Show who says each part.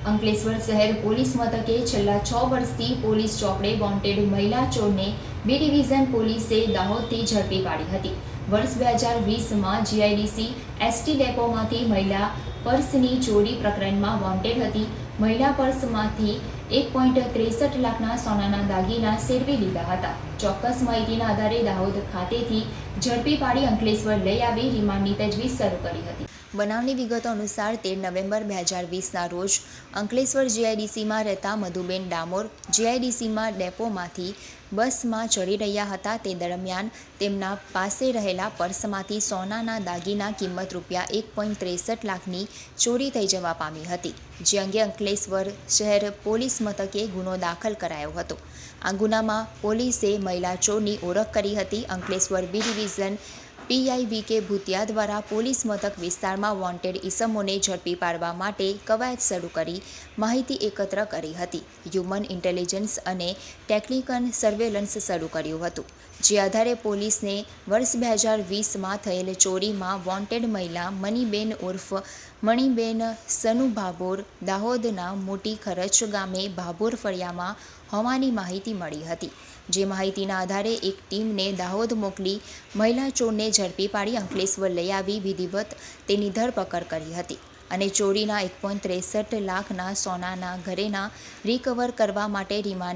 Speaker 1: અંકલેશ્વર શહેર પોલીસ મથકે છેલ્લા 6 વર્ષથી પોલીસ ચોપડે વોન્ટેડ મહિલા ચોરને બી ડિવિઝન પોલીસે દાહોદથી ઝડપી પાડી હતી। વર્ષ 2020માં જીઆઈડીસી એસટી ડેપોમાંથી મહિલા પર્સની ચોરી પ્રકરણમાં વોન્ટેડ હતી। મહિલા પર્સમાંથી 1.63 લાખના સોનાના દાગીના સેરવી લીધા હતા। ચોક્કસ માહિતીના આધારે દાહોદ ખાતેથી ઝડપી પાડી અંકલેશ્વર લઈ આવી રિમાન્ડની તજવીજ શરૂ કરી હતી। બનાવની વિગતો અનુસાર 13 નવેમ્બર 2020ના રોજ અંકલેશ્વર જીઆઈડીસીમાં રહેતા મધુબેન ડામોર જીઆઈડીસીમાં ડેપોમાંથી બસમાં ચડી રહ્યા હતા। તે દરમિયાન તેમના પાસે રહેલા પર્સમાંથી સોનાના દાગીના કિંમત રૂપિયા 1.63 લાખની ચોરી થઈ જવા પામી હતી, જે અંગે અંકલેશ્વર શહેર પોલીસ મથકે ગુનો દાખલ કરાયો હતો। આ ગુનામાં પોલીસે મહિલા ચોરની ઓળખ કરી હતી। Ankleshwar B division PI V K. Bhutiya દ્વારા પોલીસ મથક વિસ્તારમાં વોન્ટેડ ઈસમોને ઝડપી પાડવા માટે કવાયત શરૂ કરી માહિતી એકત્ર કરી હતી। હ્યુમન ઇન્ટેલિજન્સ અને ટેકનિકલ સર્વેલન્સ શરૂ કર્યું હતું, જે આધારે પોલીસને વર્ષ 2020માં થયેલ ચોરીમાં વોન્ટેડ મહિલા મનીબેન ઉર્ફ મણીબેન સનુ ભાભોર દાહોદના મોટી ખરચ ગામે ભાભોર ફળિયામાં હોવાની માહિતી મળી હતી। જે માહિતીના આધારે એક ટીમને દાહોદ મોકલી મહિલા ચોરને ઝડપી પાડી અંકલેશ્વર લઈ આવી વિધિવત તેની ધરપકડ કરી હતી અને ચોરીના 1.63 લાખના સોનાના ઘરેણા રિકવર કરવા માટે રિમાન્ડ